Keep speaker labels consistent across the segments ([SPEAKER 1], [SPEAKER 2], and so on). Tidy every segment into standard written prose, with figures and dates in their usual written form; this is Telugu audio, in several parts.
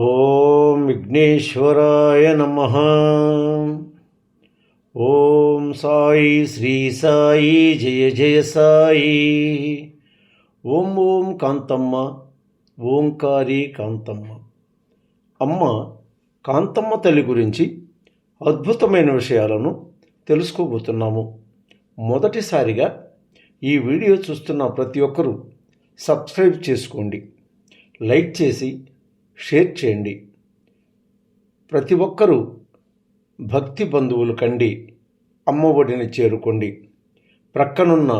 [SPEAKER 1] ఓం విఘ్నేశ్వరాయ నమః. ఓం సాయి శ్రీ సాయి జయ జయ సాయి. ఓం ఓం కాంతమ్మ ఓంకారి కాంతమ్మ. అమ్మ కాంతమ్మ తల్లి గురించి అద్భుతమైన విషయాలను తెలుసుకోబోతున్నాము. మొదటిసారిగా ఈ వీడియో చూస్తున్న ప్రతి ఒక్కరూ సబ్స్క్రైబ్ చేసుకోండి, లైక్ చేసి షేర్ చేయండి. ప్రతి ఒక్కరూ భక్తి బంధువులు కండి అమ్మ ఒడిని చేరుకోండి. ప్రక్కనున్న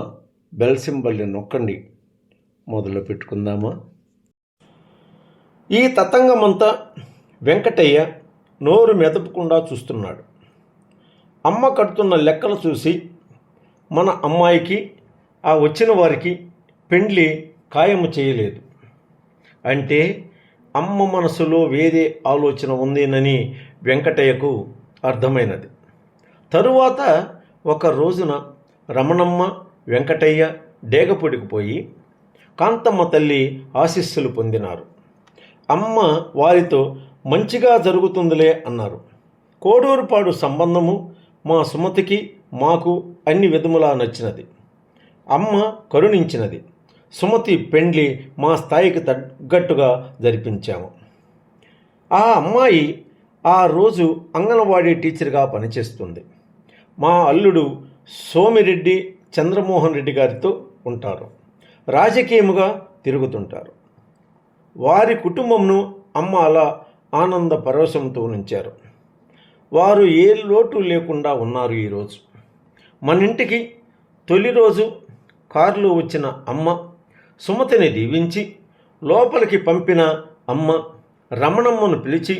[SPEAKER 1] బెల్ సింబల్ని నొక్కండి. మొదలు పెట్టుకుందామా? ఈ తతంగమంతా వెంకటయ్య నోరు మెదపకుండా చూస్తున్నాడు. అమ్మ కడుతున్న లెక్కలు చూసి మన అమ్మాయికి ఆ వచ్చిన వారికి పెండ్లి ఖాయము చేయలేదు అంటే అమ్మ మనసులో వేరే ఆలోచన ఉందేనని వెంకటయ్యకు అర్థమైనది. తరువాత ఒక రోజున రమణమ్మ వెంకటయ్య డేగపొడికి పోయి కాంతమ్మ తల్లి ఆశీస్సులు పొందినారు. అమ్మ వారితో మంచిగా జరుగుతుందిలే అన్నారు. కోడూరుపాడు సంబంధము మా సుమతికి మాకు అన్ని విధములా నచ్చినది. అమ్మ కరుణించినది. సుమతి పెండ్లి మా స్థాయికి తగ్గట్టుగా జరిపించాము. ఆ అమ్మాయి ఆ రోజు అంగన్వాడీ టీచర్గా పనిచేస్తుంది. మా అల్లుడు సోమిరెడ్డి చంద్రమోహన్ రెడ్డి గారితో ఉంటారు. రాజకీయముగా తిరుగుతుంటారు. వారి కుటుంబంను అమ్మ అలా ఆనంద పరవశంతో ఉంచారు. వారు ఏ లోటు లేకుండా ఉన్నారు. ఈరోజు మన ఇంటికి తొలి రోజు కారులో వచ్చిన అమ్మ సుమతిని దీవించి లోపలికి పంపిన అమ్మ రమణమ్మను పిలిచి,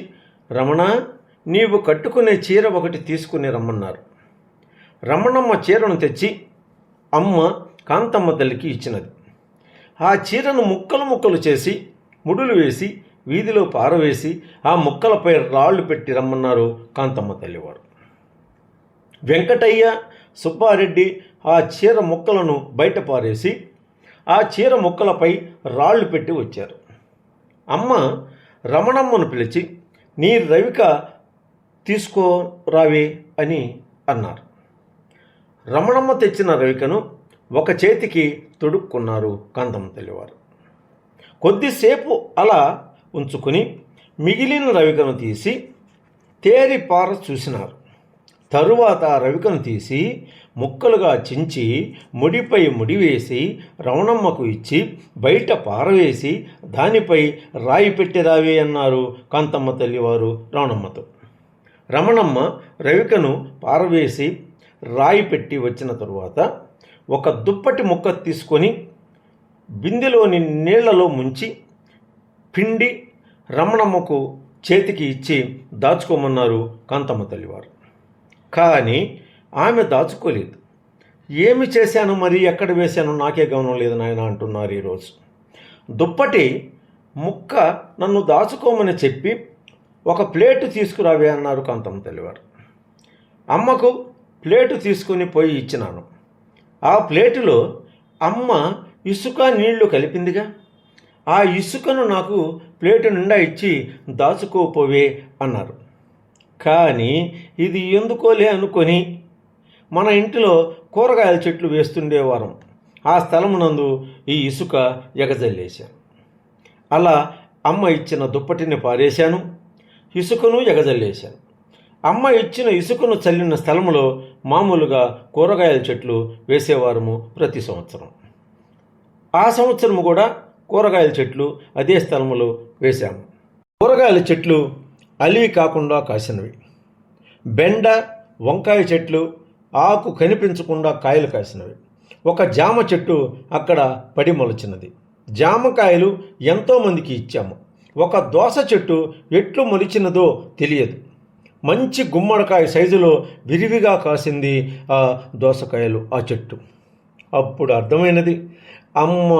[SPEAKER 1] రమణ, నీవు కట్టుకునే చీర ఒకటి తీసుకుని రమ్మన్నారు. రమణమ్మ చీరను తెచ్చి అమ్మ కాంతమ్మ తల్లికి ఇచ్చినది. ఆ చీరను ముక్కలు ముక్కలు చేసి ముడులు వేసి వీధిలో పారవేసి ఆ ముక్కలపై రాళ్లు పెట్టి రమ్మన్నారు కాంతమ్మ తల్లివారు. వెంకటయ్య సుబ్బారెడ్డి ఆ చీర ముక్కలను బయట పారేసి ఆ చీర ముక్కలపై రాళ్లు పెట్టి వచ్చారు. అమ్మ రమణమ్మను పిలిచి, నీ రవిక తీసుకోరావే అని అన్నారు. రమణమ్మ తెచ్చిన రవికను ఒక చేతికి తొడుక్కున్నారు కాంతమ్మ తల్లివారు. కొద్దిసేపు అలా ఉంచుకుని మిగిలిన రవికను తీసి తేరి పార చూసినారు. తరువాత రవికను తీసి ముక్కలుగా చించి ముడిపై ముడివేసి రమణమ్మకు ఇచ్చి బయట పారవేసి దానిపై రాయి పెట్టిరావే అన్నారు కాంతమ్మ తల్లివారు రమణమ్మతో. రమణమ్మ రవికను పారవేసి రాయి పెట్టి వచ్చిన తరువాత ఒక దుప్పటి ముక్క తీసుకొని బిందెలోని నీళ్లలో ముంచి పిండి రమణమ్మకు చేతికి ఇచ్చి దాచుకోమన్నారు కాంతమ్మ తల్లివారు. కానీ ఆమె దాచుకోలేదు. ఏమి చేశాను, మరి ఎక్కడ వేశాను నాకే గమనం లేదు నాయన అంటున్నారు ఈరోజు. దుప్పటి ముక్క నన్ను దాచుకోమని చెప్పి ఒక ప్లేటు తీసుకురావే అన్నారు కాంతమ్మ తల్లివారు. అమ్మకు ప్లేటు తీసుకుని పోయి ఇచ్చినాను. ఆ ప్లేటులో అమ్మ ఇసుక నీళ్లు కలిపిందిగా, ఆ ఇసుకను నాకు ప్లేటు నిండా ఇచ్చి దాచుకోపోవే అన్నారు. కానీ ఇది ఎందుకోలే అనుకొని మన ఇంటిలో కూరగాయల చెట్లు వేస్తుండేవారం. ఆ స్థలమునందు ఈ ఇసుక ఎగజల్లేశాను. అలా అమ్మ ఇచ్చిన దుప్పటిని పారేశాను, ఇసుకను ఎగజల్లేశాను. అమ్మ ఇచ్చిన ఇసుకను చల్లిన స్థలంలో మామూలుగా కూరగాయల చెట్లు వేసేవారము ప్రతి సంవత్సరం. ఆ సంవత్సరము కూడా కూరగాయల చెట్లు అదే స్థలంలో వేశాము. కూరగాయల చెట్లు అలివి కాకుండా కాసినవి. బెండ వంకాయ చెట్లు ఆకు కనిపించకుండా కాయలు కాసినవి. ఒక జామ చెట్టు అక్కడ పడి మొలిచినది. జామకాయలు ఎంతోమందికి ఇచ్చాము. ఒక దోస చెట్టు ఎట్లు మొలిచినదో తెలియదు. మంచి గుమ్మడికాయ సైజులో విరివిగా కాసింది ఆ దోసకాయలు ఆ చెట్టు. అప్పుడు అర్థమైనది, అమ్మ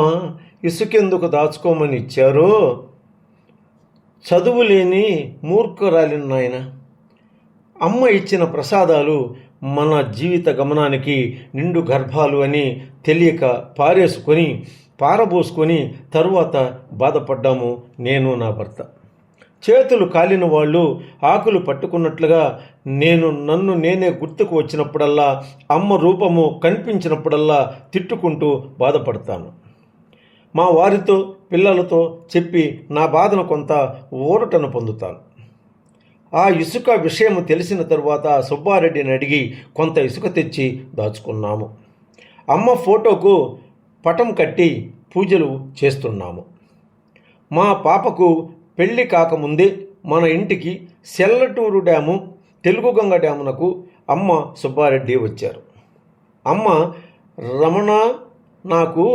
[SPEAKER 1] ఇసుకెందుకు దాచుకోమని ఇచ్చారో. చదువు లేని మూర్ఖురాలిన నాయన. అమ్మ ఇచ్చిన ప్రసాదాలు మన జీవిత గమనానికి నిండు గర్భాలు అని తెలియక పారేసుకొని పారబోసుకొని తరువాత బాధపడ్డాము నేను నా భర్త. చేతులు కాలిన వాళ్ళు ఆకులు పట్టుకున్నట్లుగా నన్ను నేనే గుర్తుకు వచ్చినప్పుడల్లా, అమ్మ రూపము కనిపించినప్పుడల్లా తిట్టుకుంటూ బాధపడతాను. మా వారితో పిల్లలతో చెప్పి నా బాధను కొంత ఊరటను పొందుతాను. ఆ ఇసుక విషయం తెలిసిన తరువాత సుబ్బారెడ్డిని అడిగి కొంత ఇసుక తెచ్చి దాచుకున్నాము. అమ్మ ఫోటోకు పటం కట్టి పూజలు చేస్తున్నాము. మా పాపకు పెళ్లి కాకముందే మన ఇంటికి సెల్లటూరు డ్యాము, తెలుగుగంగ డ్యామునకు అమ్మ సుబ్బారెడ్డి వచ్చారు. అమ్మ, రమణ, నాకు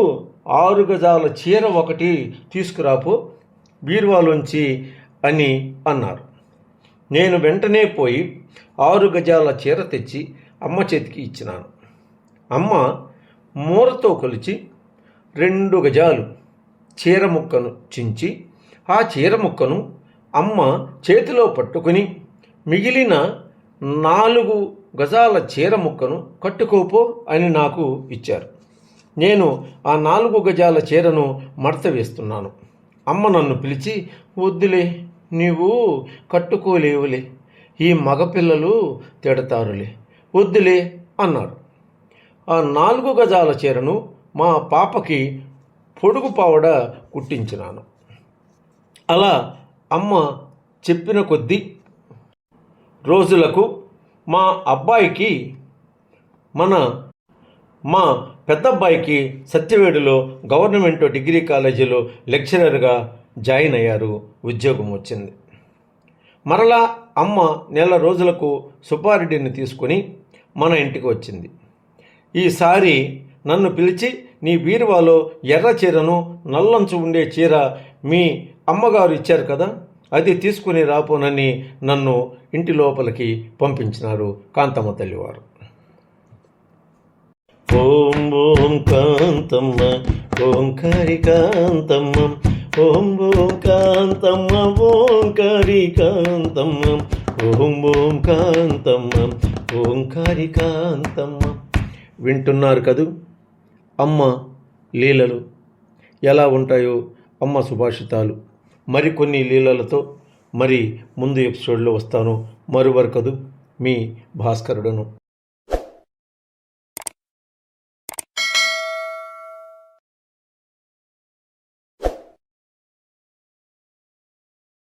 [SPEAKER 1] 6 గజాల చీర ఒకటి తీసుకురాపో బీరువాలోంచి అని అన్నారు. నేను వెంటనే పోయి 6 గజాల చీర తెచ్చి అమ్మ చేతికి ఇచ్చినాను. అమ్మ మూరతో కొలిచి 2 గజాలు చీర ముక్కను చించి ఆ చీర ముక్కను అమ్మ చేతిలో పట్టుకుని మిగిలిన 4 గజాల చీర ముక్కను కట్టుకోపో అని నాకు ఇచ్చారు. నేను ఆ 4 గజాల చీరను మడత వేస్తున్నాను. అమ్మ నన్ను పిలిచి, వద్దులే, నీవు కట్టుకోలేవులే, ఈ మగపిల్లలు తిడతారులే, వద్దులే అన్నారు. ఆ 4 గజాల చీరను మా పాపకి పొడుగు పావడ కుట్టించినాను. అలా అమ్మ చెప్పిన కొద్దీ రోజులకు మా అబ్బాయికి మా పెద్దబ్బాయికి సత్యవేడులో గవర్నమెంట్ డిగ్రీ కాలేజీలో లెక్చరర్గా జాయిన్ అయ్యారు. ఉద్యోగం వచ్చింది. మరలా అమ్మ నెల రోజులకు సుబ్బారెడ్డిని తీసుకొని మన ఇంటికి వచ్చింది. ఈసారి నన్ను పిలిచి, నీ బీరువాలో ఎర్ర చీరను, నల్లంచు ఉండే చీర మీ అమ్మగారు ఇచ్చారు కదా, అది తీసుకుని రాపోనని నన్ను ఇంటి లోపలికి పంపించినారు కాంతమ్మ తల్లివారు. ఓం ఓం కాంతమ్మ ఓంకారి కాంతమ్మ, ఓం ఓం కాంతమ్మ ఓంకారి కాంతమ్మ, ఓం ఓం కాంతమ్మ ఓంకారి కాంతమ్మ. వింటున్నారు కదూ అమ్మ లీలలు ఎలా ఉంటాయో, అమ్మ సుభాషితాలు. మరికొన్ని లీలలతో మరి ముందు ఎపిసోడ్లో వస్తాను. మరువరకదు మీ భాస్కరుడను.